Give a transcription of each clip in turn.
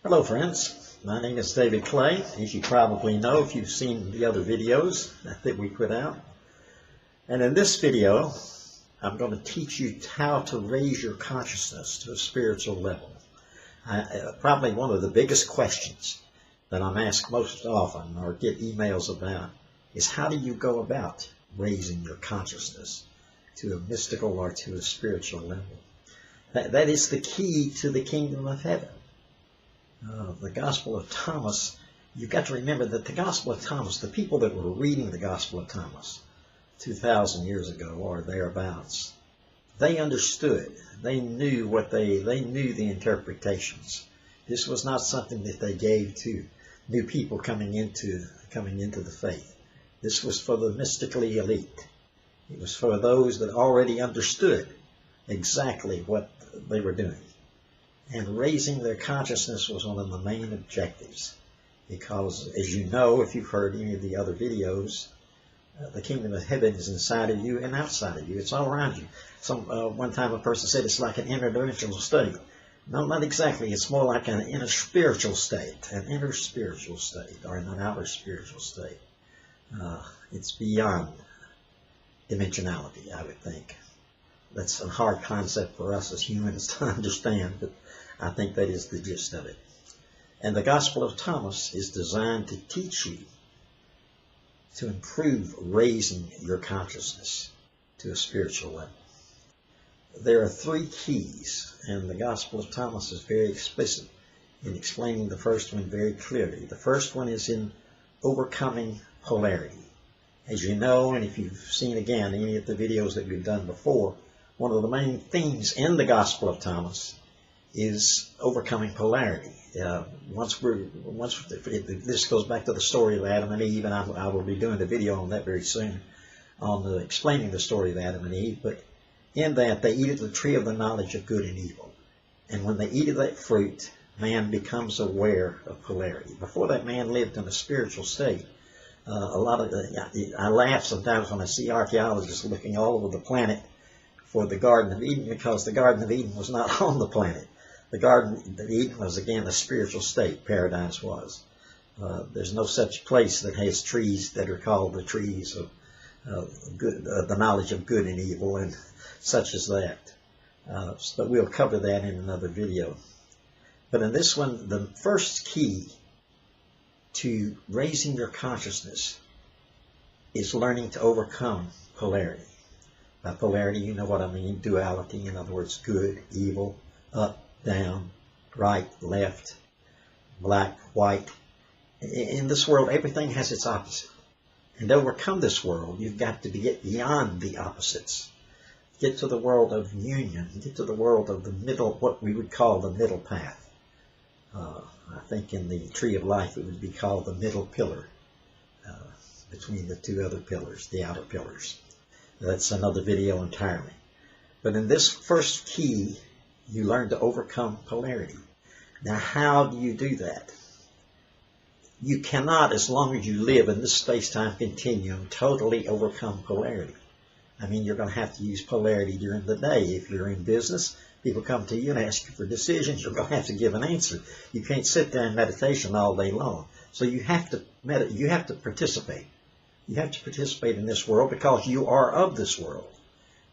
Hello friends, my name is David Clay, as you probably know if you've seen the other videos that we put out. And in this video, I'm going to teach you how to raise your consciousness to a spiritual level. Probably one of the biggest questions that I'm asked most often or get emails about is how do you go about raising your consciousness to a mystical or to a spiritual level? That is the key to the kingdom of heaven. The Gospel of Thomas, you've got to remember that the Gospel of Thomas, the people that were reading the Gospel of Thomas 2,000 years ago or thereabouts, they understood. They knew they knew the interpretations. This was not something that they gave to new people coming into the faith. This was for the mystically elite. It was for those that already understood exactly what they were doing. And raising their consciousness was one of the main objectives. Because, as you know, if you've heard any of the other videos, the kingdom of heaven is inside of you and outside of you. It's all around you. One time a person said it's like an interdimensional state. No, not exactly. It's more like an inner spiritual state, or an outer spiritual state. It's beyond dimensionality, I would think. That's a hard concept for us as humans to understand, but I think that is the gist of it. And the Gospel of Thomas is designed to teach you to improve raising your consciousness to a spiritual level. There are three keys, and the Gospel of Thomas is very explicit in explaining the first one very clearly. The first one is in overcoming polarity. As you know, and if you've seen again any of the videos that we've done before, one of the main themes in the Gospel of Thomas is overcoming polarity. This goes back to the story of Adam and Eve, and I will be doing a video on that very soon, on explaining the story of Adam and Eve. But in that, they eat of the tree of the knowledge of good and evil. And when they eat of that fruit, man becomes aware of polarity. Before that, man lived in a spiritual state. I laugh sometimes when I see archaeologists looking all over the planet for the Garden of Eden, because the Garden of Eden was not on the planet. The Garden of Eden was, again, a spiritual state. Paradise was. There's no such place that has trees that are called the trees of the knowledge of good and evil, and such as that. But we'll cover that in another video. But in this one, the first key to raising your consciousness is learning to overcome polarity. By polarity, you know what I mean, duality, in other words, good, evil, up, down, right, left, black, white. In this world, everything has its opposite. And to overcome this world, you've got to get beyond the opposites. Get to the world of union, get to the world of the middle, what we would call the middle path. I think in the tree of life it would be called the middle pillar, between the two other pillars, the outer pillars. That's another video entirely. But in this first key, you learn to overcome polarity. Now, how do you do that? You cannot, as long as you live in this space-time continuum, totally overcome polarity. I mean, you're going to have to use polarity during the day. If you're in business, people come to you and ask you for decisions, you're going to have to give an answer. You can't sit there in meditation all day long. So you have to participate. You have to participate in this world because you are of this world,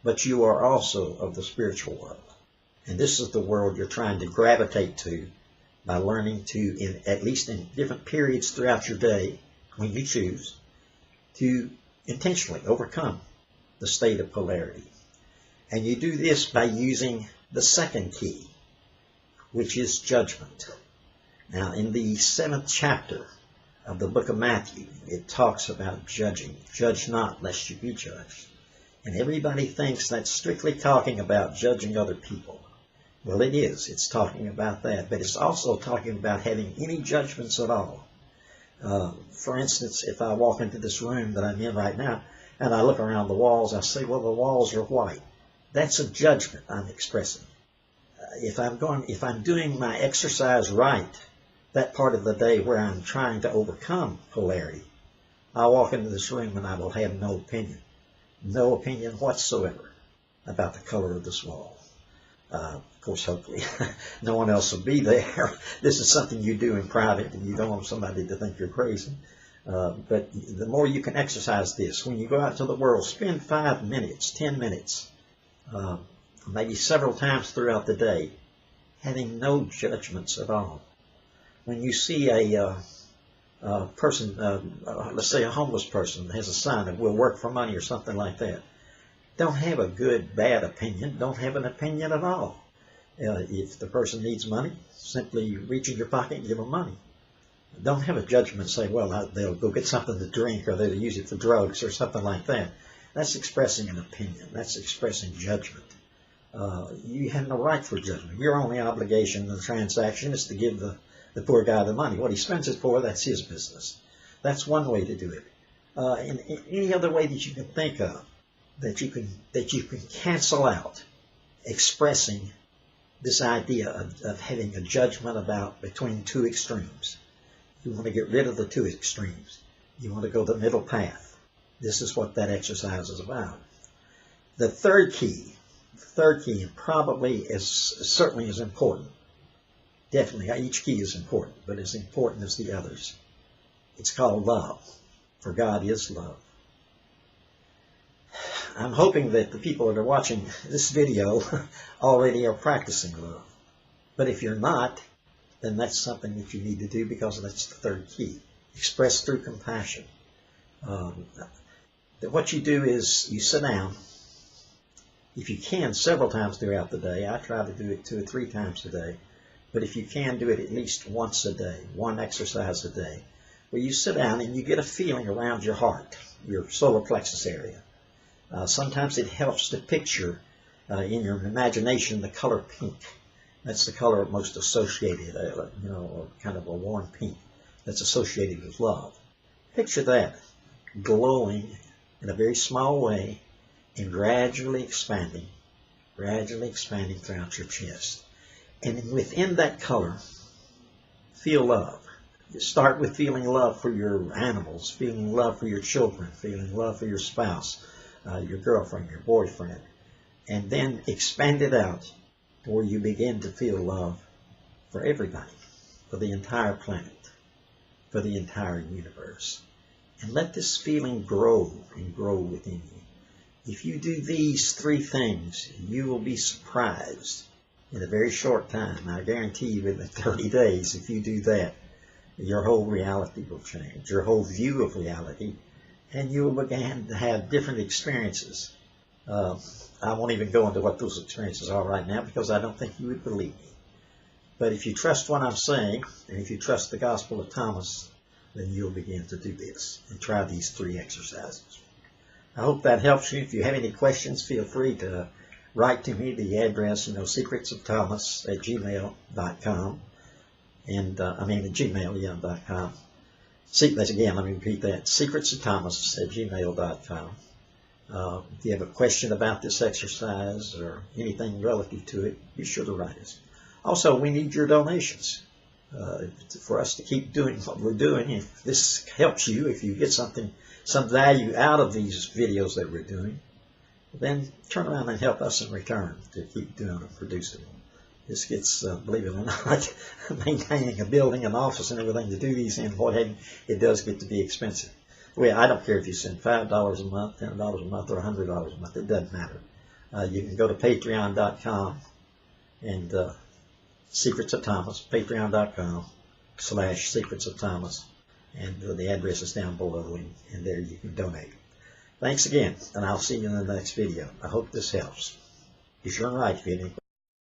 but you are also of the spiritual world. And this is the world you're trying to gravitate to by learning to, at least in different periods throughout your day, when you choose, to intentionally overcome the state of polarity. And you do this by using the second key, which is judgment. Now, in the 7th chapter of the book of Matthew, it talks about judging. Judge not, lest you be judged. And everybody thinks that's strictly talking about judging other people. Well, it is. It's talking about that. But it's also talking about having any judgments at all. For instance, if I walk into this room that I'm in right now, and I look around the walls, I say, well, the walls are white. That's a judgment I'm expressing. If I'm doing my exercise right, that part of the day where I'm trying to overcome polarity, I'll walk into this room and I will have no opinion whatsoever about the color of this wall. course, hopefully, no one else will be there. This is something you do in private, and you don't want somebody to think you're crazy. But the more you can exercise this, when you go out to the world, spend 5 minutes, 10 minutes, maybe several times throughout the day, having no judgments at all. When you see a person, let's say a homeless person has a sign that will work for money or something like that, don't have a good, bad opinion. Don't have an opinion at all. If the person needs money, simply reach in your pocket and give them money. Don't have a judgment and say, well, they'll go get something to drink or they'll use it for drugs or something like that. That's expressing an opinion. That's expressing judgment. You have no right for judgment. Your only obligation in the transaction is to give the poor guy the money. What he spends it for, that's his business. That's one way to do it. And any other way that you can think of, that you can cancel out expressing this idea of having a judgment between two extremes. You want to get rid of the two extremes. You want to go the middle path. This is what that exercise is about. The third key probably certainly is important. Definitely, each key is important, but as important as the others. It's called love, for God is love. I'm hoping that the people that are watching this video already are practicing love. But if you're not, then that's something that you need to do, because that's the third key. Express through compassion. What you do is you sit down, if you can, several times throughout the day. I try to do it 2 or 3 times a day. But if you can, do it at least once a day, one exercise a day, where you sit down and you get a feeling around your heart, your solar plexus area. Sometimes it helps to picture in your imagination the color pink. That's the color most associated, kind of a warm pink that's associated with love. Picture that glowing in a very small way and gradually expanding throughout your chest. And within that color, feel love. You start with feeling love for your animals, feeling love for your children, feeling love for your spouse, your girlfriend, your boyfriend, and then expand it out to where you begin to feel love for everybody, for the entire planet, for the entire universe. And let this feeling grow and grow within you. If you do these 3 things, you will be surprised in a very short time. I guarantee you, within 30 days, if you do that, your whole reality will change, your whole view of reality, and you will begin to have different experiences. I won't even go into what those experiences are right now, because I don't think you would believe me. But if you trust what I'm saying, and if you trust the Gospel of Thomas, then you'll begin to do this and try these 3 exercises. I hope that helps you. If you have any questions, feel free to write to me. The address, secretsofThomas@gmail.com. And gmail.com. Again, let me repeat that. secretsofThomas@gmail.com. If you have a question about this exercise or anything relative to it, be sure to write us. Also, we need your donations for us to keep doing what we're doing. If this helps you, if you get some value out of these videos that we're doing, then turn around and help us in return to keep doing and producing them. This gets, believe it or not, maintaining a building, an office, and everything to do these things, it does get to be expensive. Well, I don't care if you send $5 a month, $10 a month, or $100 a month. It doesn't matter. You can go to patreon.com and Secrets of Thomas, patreon.com/Secrets of Thomas, and the address is down below, and there you can donate. Thanks again, and I'll see you in the next video. I hope this helps. Be sure and write if you have any questions.